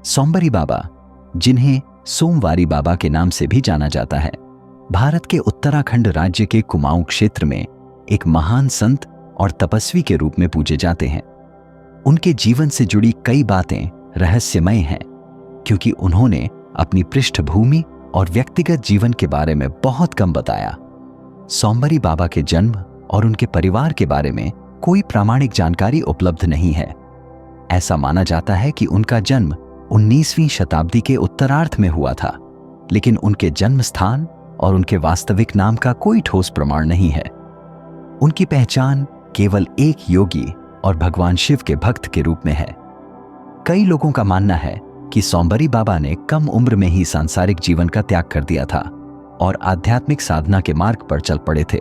सोमबरी बाबा, जिन्हें सोमवारी बाबा के नाम से भी जाना जाता है, भारत के उत्तराखंड राज्य के कुमाऊं क्षेत्र में एक महान संत और तपस्वी के रूप में पूजे जाते हैं। उनके जीवन से जुड़ी कई बातें रहस्यमय हैं, क्योंकि उन्होंने अपनी पृष्ठभूमि और व्यक्तिगत जीवन के बारे में बहुत कम बताया। सोमबरी बाबा के जन्म और उनके परिवार के बारे में कोई प्रामाणिक जानकारी उपलब्ध नहीं है। ऐसा माना जाता है कि उनका जन्म 19वीं शताब्दी के उत्तरार्ध में हुआ था, लेकिन उनके जन्म स्थान और उनके वास्तविक नाम का कोई ठोस प्रमाण नहीं है। उनकी पहचान केवल एक योगी और भगवान शिव के भक्त के रूप में है। कई लोगों का मानना है कि सोमबरी बाबा ने कम उम्र में ही सांसारिक जीवन का त्याग कर दिया था और आध्यात्मिक साधना के मार्ग पर चल पड़े थे।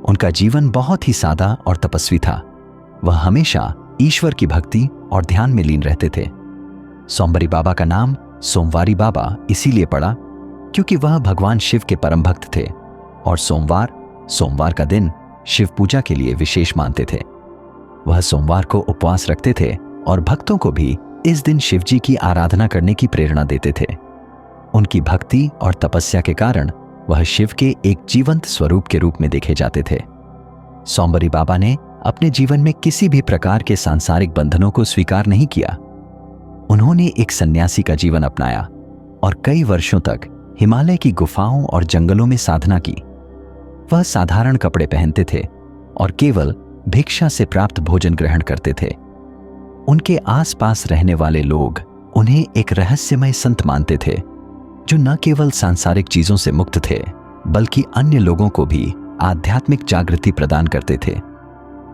उनका जीवन बहुत ही सादा और तपस्वी था। वह हमेशा ईश्वर की भक्ति और ध्यान में लीन रहते थे। सोमबरी बाबा का नाम सोमवारी बाबा इसीलिए पड़ा क्योंकि वह भगवान शिव के परम भक्त थे और सोमवार का दिन शिव पूजा के लिए विशेष मानते थे। वह सोमवार को उपवास रखते थे और भक्तों को भी इस दिन शिव जी की आराधना करने की प्रेरणा देते थे। उनकी भक्ति और तपस्या के कारण वह शिव के एक जीवंत स्वरूप के रूप में देखे जाते थे। सोमबरी बाबा ने अपने जीवन में किसी भी प्रकार के सांसारिक बंधनों को स्वीकार नहीं किया। उन्होंने एक सन्यासी का जीवन अपनाया और कई वर्षों तक हिमालय की गुफाओं और जंगलों में साधना की। वह साधारण कपड़े पहनते थे और केवल भिक्षा से प्राप्त भोजन ग्रहण करते थे। उनके आसपास रहने वाले लोग उन्हें एक रहस्यमय संत मानते थे, जो न केवल सांसारिक चीजों से मुक्त थे, बल्कि अन्य लोगों को भी आध्यात्मिक जागृति प्रदान करते थे।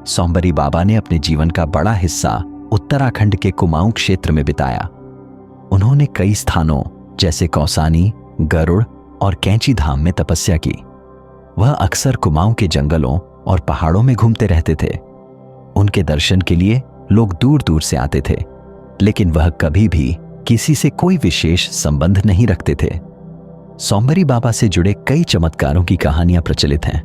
सोमबरी बाबा ने अपने जीवन का बड़ा हिस्सा उत्तराखंड के कुमाऊं क्षेत्र में बिताया। उन्होंने कई स्थानों जैसे कौसानी, गरुड़ और कैंची धाम में तपस्या की। वह अक्सर कुमाऊं के जंगलों और पहाड़ों में घूमते रहते थे। उनके दर्शन के लिए लोग दूर दूर से आते थे, लेकिन वह कभी भी किसी से कोई विशेष संबंध नहीं रखते थे। सोमबरी बाबा से जुड़े कई चमत्कारों की कहानियां प्रचलित हैं।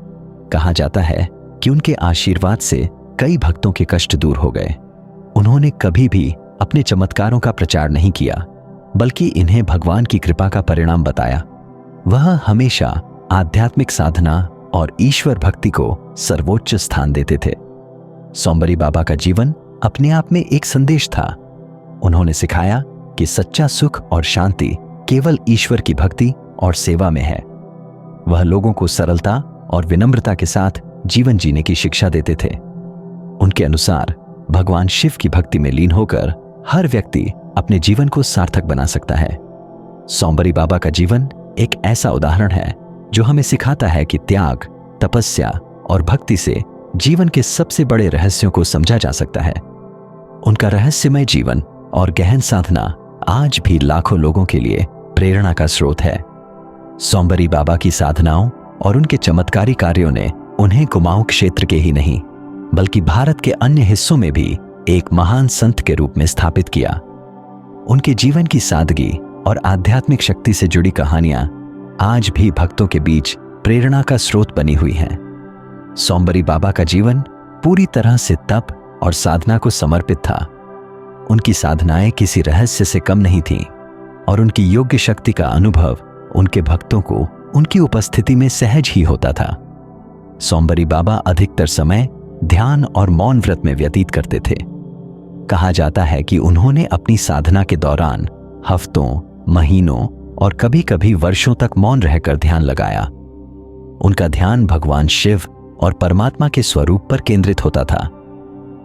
कहा जाता है कि उनके आशीर्वाद से कई भक्तों के कष्ट दूर हो गए। उन्होंने कभी भी अपने चमत्कारों का प्रचार नहीं किया, बल्कि इन्हें भगवान की कृपा का परिणाम बताया। वह हमेशा आध्यात्मिक साधना और ईश्वर भक्ति को सर्वोच्च स्थान देते थे। सोमबरी बाबा का जीवन अपने आप में एक संदेश था। उन्होंने सिखाया कि सच्चा सुख और शांति केवल ईश्वर की भक्ति और सेवा में है। वह लोगों को सरलता और विनम्रता के साथ जीवन जीने की शिक्षा देते थे। उनके अनुसार भगवान शिव की भक्ति में लीन होकर हर व्यक्ति अपने जीवन को सार्थक बना सकता है। सोमबरी बाबा का जीवन एक ऐसा उदाहरण है जो हमें सिखाता है कि त्याग, तपस्या और भक्ति से जीवन के सबसे बड़े रहस्यों को समझा जा सकता है। उनका रहस्यमय जीवन और गहन साधना आज भी लाखों लोगों के लिए प्रेरणा का स्रोत है। सोमबरी बाबा की साधनाओं और उनके चमत्कारी कार्यों ने उन्हें कुमाऊं क्षेत्र के ही नहीं, बल्कि भारत के अन्य हिस्सों में भी एक महान संत के रूप में स्थापित किया। उनके जीवन की सादगी और आध्यात्मिक शक्ति से जुड़ी कहानियां आज भी भक्तों के बीच प्रेरणा का स्रोत बनी हुई हैं। सोमबरी बाबा का जीवन पूरी तरह से तप और साधना को समर्पित था। उनकी साधनाएं किसी रहस्य से कम नहीं थीं और उनकी योग्य शक्ति का अनुभव उनके भक्तों को उनकी उपस्थिति में सहज ही होता था। सोमबरी बाबा अधिकतर समय ध्यान और मौन व्रत में व्यतीत करते थे। कहा जाता है कि उन्होंने अपनी साधना के दौरान हफ्तों, महीनों और कभी-कभी वर्षों तक मौन रहकर ध्यान लगाया। उनका ध्यान भगवान शिव और परमात्मा के स्वरूप पर केंद्रित होता था।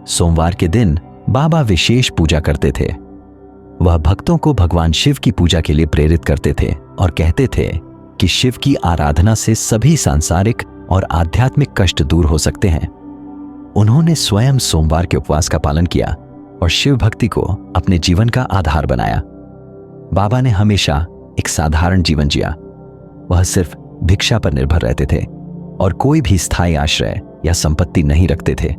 सोमवार के दिन बाबा विशेष पूजा करते थे। वह भक्तों को भगवान शिव की पूजा के लिए प्रेरित करते थे और कहते थे कि शिव की आराधना से सभी सांसारिक और आध्यात्मिक कष्ट दूर हो सकते हैं। उन्होंने स्वयं सोमवार के उपवास का पालन किया और शिव भक्ति को अपने जीवन का आधार बनाया। बाबा ने हमेशा एक साधारण जीवन जिया। वह सिर्फ भिक्षा पर निर्भर रहते थे और कोई भी स्थायी आश्रय या संपत्ति नहीं रखते थे।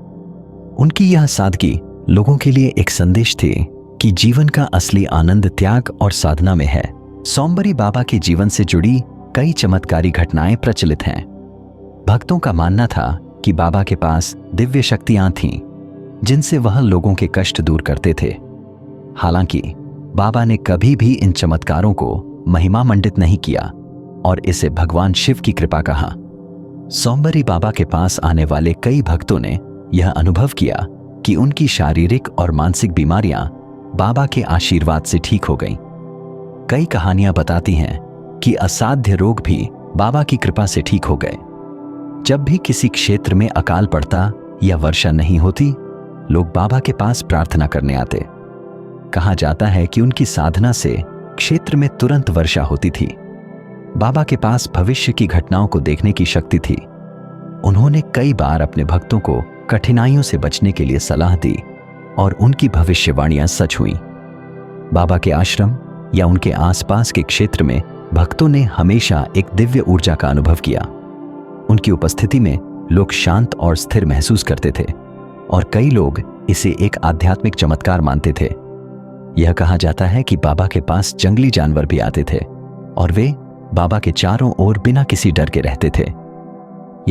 उनकी यह सादगी लोगों के लिए एक संदेश थी कि जीवन का असली आनंद त्याग और साधना में है। सोमबरी बाबा के जीवन से जुड़ी कई चमत्कारी घटनाएं प्रचलित हैं। भक्तों का मानना था कि बाबा के पास दिव्य शक्तियां थीं, जिनसे वह लोगों के कष्ट दूर करते थे। हालांकि बाबा ने कभी भी इन चमत्कारों को महिमा मंडित नहीं किया और इसे भगवान शिव की कृपा कहा। सोमबरी बाबा के पास आने वाले कई भक्तों ने यह अनुभव किया कि उनकी शारीरिक और मानसिक बीमारियां बाबा के आशीर्वाद से ठीक हो गईं। कई कहानियां बताती हैं कि असाध्य रोग भी बाबा की कृपा से ठीक हो गए। जब भी किसी क्षेत्र में अकाल पड़ता या वर्षा नहीं होती, लोग बाबा के पास प्रार्थना करने आते। कहा जाता है कि उनकी साधना से क्षेत्र में तुरंत वर्षा होती थी। बाबा के पास भविष्य की घटनाओं को देखने की शक्ति थी। उन्होंने कई बार अपने भक्तों को कठिनाइयों से बचने के लिए सलाह दी और उनकी भविष्यवाणियां सच हुईं। बाबा के आश्रम या उनके आसपास के क्षेत्र में भक्तों ने हमेशा एक दिव्य ऊर्जा का अनुभव किया। उनकी उपस्थिति में लोग शांत और स्थिर महसूस करते थे और कई लोग इसे एक आध्यात्मिक चमत्कार मानते थे। यह कहा जाता है कि बाबा के पास जंगली जानवर भी आते थे और वे बाबा के चारों ओर बिना किसी डर के रहते थे।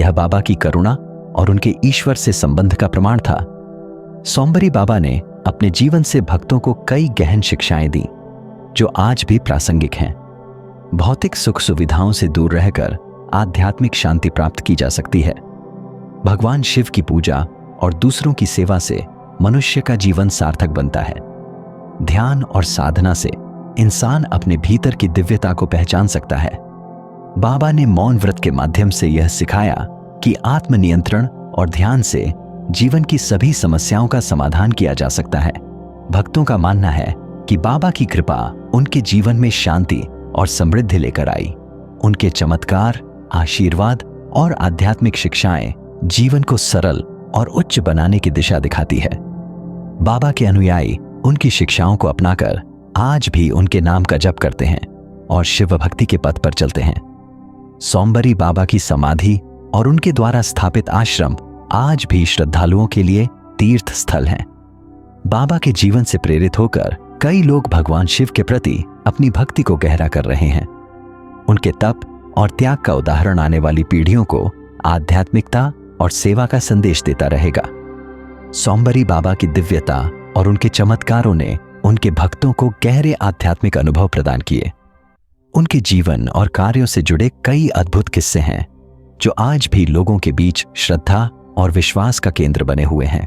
यह बाबा की करुणा और उनके ईश्वर से संबंध का प्रमाण था। सोमबरी बाबा ने अपने जीवन से भक्तों को कई गहन शिक्षाएं दी जो आज भी प्रासंगिक हैं। भौतिक सुख सुविधाओं से दूर रहकर आध्यात्मिक शांति प्राप्त की जा सकती है। भगवान शिव की पूजा और दूसरों की सेवा से मनुष्य का जीवन सार्थक बनता है। ध्यान और साधना से इंसान अपने भीतर की दिव्यता को पहचान सकता है। बाबा ने मौन व्रत के माध्यम से यह सिखाया कि आत्मनियंत्रण और ध्यान से जीवन की सभी समस्याओं का समाधान किया जा सकता है। भक्तों का मानना है कि बाबा की कृपा उनके जीवन में शांति और समृद्धि लेकर आई। उनके चमत्कार, आशीर्वाद और आध्यात्मिक शिक्षाएं जीवन को सरल और उच्च बनाने की दिशा दिखाती है। बाबा के अनुयायी उनकी शिक्षाओं को अपनाकर आज भी उनके नाम का जप करते हैं और शिव भक्ति के पथ पर चलते हैं। सोमबरी बाबा की समाधि और उनके द्वारा स्थापित आश्रम आज भी श्रद्धालुओं के लिए तीर्थ स्थल हैं। बाबा के जीवन से प्रेरित होकर कई लोग भगवान शिव के प्रति अपनी भक्ति को गहरा कर रहे हैं। उनके तप और त्याग का उदाहरण आने वाली पीढ़ियों को आध्यात्मिकता और सेवा का संदेश देता रहेगा। सोमबरी बाबा की दिव्यता और उनके चमत्कारों ने उनके भक्तों को गहरे आध्यात्मिक अनुभव प्रदान किए। उनके जीवन और कार्यों से जुड़े कई अद्भुत किस्से हैं जो आज भी लोगों के बीच श्रद्धा और विश्वास का केंद्र बने हुए हैं।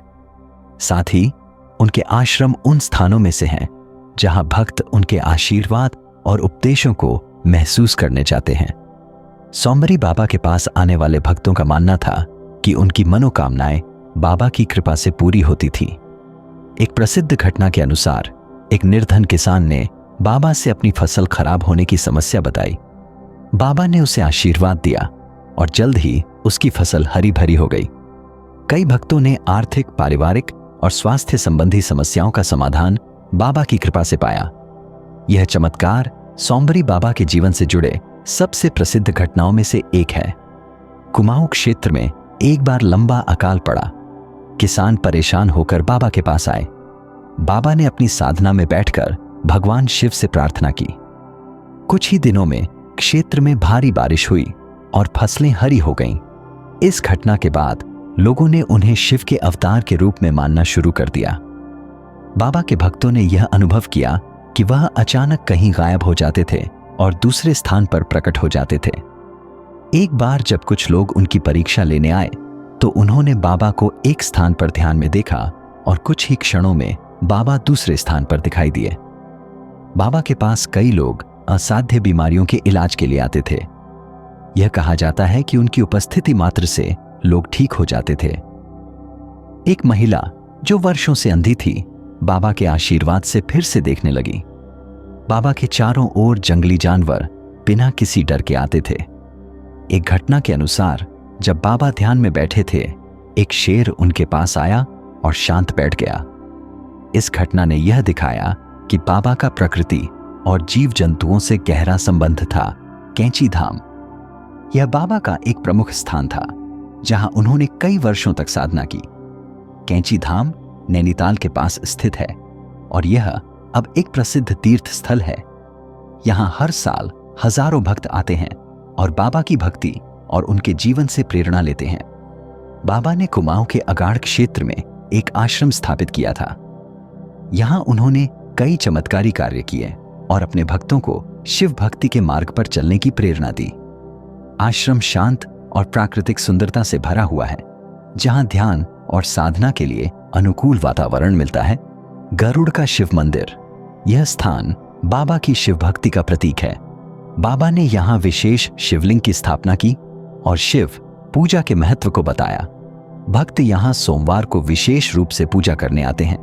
साथ ही उनके आश्रम उन स्थानों में से हैं जहां भक्त उनके आशीर्वाद और उपदेशों को महसूस करने जाते हैं। सोमबरी बाबा के पास आने वाले भक्तों का मानना था कि उनकी मनोकामनाएं बाबा की कृपा से पूरी होती थी। एक प्रसिद्ध घटना के अनुसार एक निर्धन किसान ने बाबा से अपनी फसल खराब होने की समस्या बताई। बाबा ने उसे आशीर्वाद दिया और जल्द ही उसकी फसल हरी भरी हो गई। कई भक्तों ने आर्थिक, पारिवारिक और स्वास्थ्य संबंधी समस्याओं का समाधान बाबा की कृपा से पाया। यह चमत्कार सोमबरी बाबा के जीवन से जुड़े सबसे प्रसिद्ध घटनाओं में से एक है। कुमाऊं क्षेत्र में एक बार लंबा अकाल पड़ा। किसान परेशान होकर बाबा के पास आए। बाबा ने अपनी साधना में बैठकर भगवान शिव से प्रार्थना की। कुछ ही दिनों में क्षेत्र में भारी बारिश हुई और फसलें हरी हो गईं। इस घटना के बाद लोगों ने उन्हें शिव के अवतार के रूप में मानना शुरू कर दिया। बाबा के भक्तों ने यह अनुभव किया कि वह अचानक कहीं गायब हो जाते थे और दूसरे स्थान पर प्रकट हो जाते थे। एक बार जब कुछ लोग उनकी परीक्षा लेने आए तो उन्होंने बाबा को एक स्थान पर ध्यान में देखा और कुछ ही क्षणों में बाबा दूसरे स्थान पर दिखाई दिए। बाबा के पास कई लोग असाध्य बीमारियों के इलाज के लिए आते थे। यह कहा जाता है कि उनकी उपस्थिति मात्र से लोग ठीक हो जाते थे। एक महिला जो वर्षों से अंधी थी, बाबा के आशीर्वाद से फिर से देखने लगी। बाबा के चारों ओर जंगली जानवर बिना किसी डर के आते थे। एक घटना के अनुसार जब बाबा ध्यान में बैठे थे, एक शेर उनके पास आया और शांत बैठ गया। इस घटना ने यह दिखाया कि बाबा का प्रकृति और जीव जंतुओं से गहरा संबंध था। कैंची धाम यह बाबा का एक प्रमुख स्थान था जहां उन्होंने कई वर्षों तक साधना की। कैंची धाम नैनीताल के पास स्थित है और यह अब एक प्रसिद्ध तीर्थ स्थल है। यहां हर साल हजारों भक्त आते हैं और बाबा की भक्ति और उनके जीवन से प्रेरणा लेते हैं। बाबा ने कुमाऊं के अगाड़ क्षेत्र में एक आश्रम स्थापित किया था। यहां उन्होंने कई चमत्कारी कार्य किए और अपने भक्तों को शिव भक्ति के मार्ग पर चलने की प्रेरणा दी। आश्रम शांत और प्राकृतिक सुंदरता से भरा हुआ है, जहां ध्यान और साधना के लिए अनुकूल वातावरण मिलता है। गरुड़ का शिव मंदिर, यह स्थान बाबा की शिव भक्ति का प्रतीक है। बाबा ने यहां विशेष शिवलिंग की स्थापना की और शिव पूजा के महत्व को बताया। भक्त यहां सोमवार को विशेष रूप से पूजा करने आते हैं।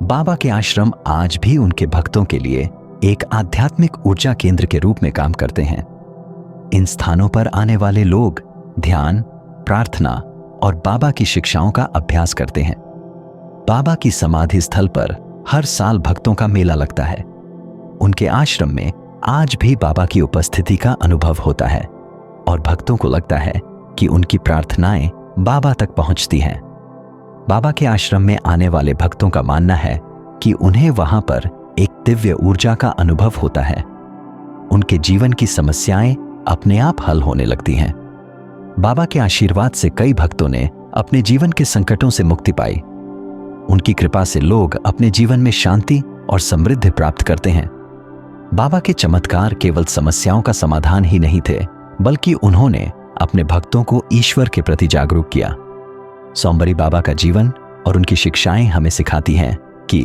बाबा के आश्रम आज भी उनके भक्तों के लिए एक आध्यात्मिक ऊर्जा केंद्र के रूप में काम करते हैं। इन स्थानों पर आने वाले लोग ध्यान, प्रार्थना और बाबा की शिक्षाओं का अभ्यास करते हैं। बाबा की समाधि स्थल पर हर साल भक्तों का मेला लगता है। उनके आश्रम में आज भी बाबा की उपस्थिति का अनुभव होता है और भक्तों को लगता है कि उनकी प्रार्थनाएं बाबा तक पहुंचती हैं। बाबा के आश्रम में आने वाले भक्तों का मानना है कि उन्हें वहां पर एक दिव्य ऊर्जा का अनुभव होता है। उनके जीवन की समस्याएं अपने आप हल होने लगती हैं। बाबा के आशीर्वाद से कई भक्तों ने अपने जीवन के संकटों से मुक्ति पाई। उनकी कृपा से लोग अपने जीवन में शांति और समृद्धि प्राप्त करते हैं। बाबा के चमत्कार केवल समस्याओं का समाधान ही नहीं थे, बल्कि उन्होंने अपने भक्तों को ईश्वर के प्रति जागरूक किया। सोमवारी बाबा का जीवन और उनकी शिक्षाएं हमें सिखाती हैं कि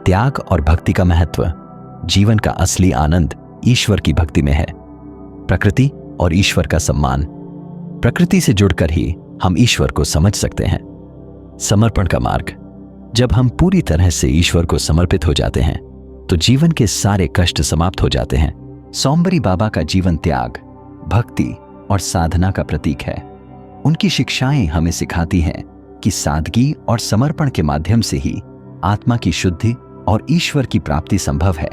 त्याग और भक्ति का महत्व, जीवन का असली आनंद ईश्वर की भक्ति में है। प्रकृति और ईश्वर का सम्मान, प्रकृति से जुड़कर ही हम ईश्वर को समझ सकते हैं। समर्पण का मार्ग, जब हम पूरी तरह से ईश्वर को समर्पित हो जाते हैं तो जीवन के सारे कष्ट समाप्त हो जाते हैं। सोमवारी बाबा का जीवन त्याग, भक्ति और साधना का प्रतीक है। उनकी शिक्षाएं हमें सिखाती हैं कि सादगी और समर्पण के माध्यम से ही आत्मा की शुद्धि और ईश्वर की प्राप्ति संभव है।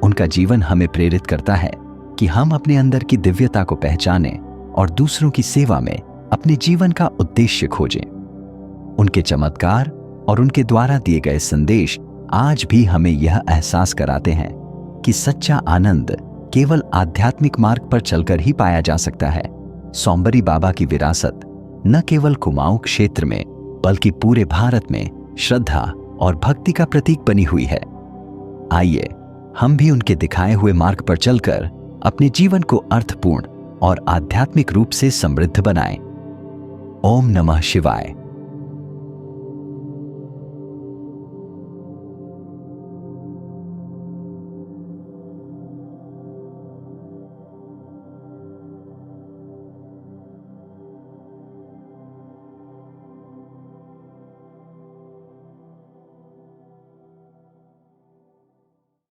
उनका जीवन हमें प्रेरित करता है कि हम अपने अंदर की दिव्यता को पहचानें और दूसरों की सेवा में अपने जीवन का उद्देश्य खोजें। उनके चमत्कार और उनके द्वारा दिए गए संदेश आज भी हमें यह एहसास कराते हैं कि सच्चा आनंद केवल आध्यात्मिक मार्ग पर चलकर ही पाया जा सकता है। सोमवारी बाबा की विरासत न केवल कुमाऊं क्षेत्र में बल्कि पूरे भारत में श्रद्धा और भक्ति का प्रतीक बनी हुई है। आइए हम भी उनके दिखाए हुए मार्ग पर चलकर अपने जीवन को अर्थपूर्ण और आध्यात्मिक रूप से समृद्ध बनाएं। ओम नमः शिवाय।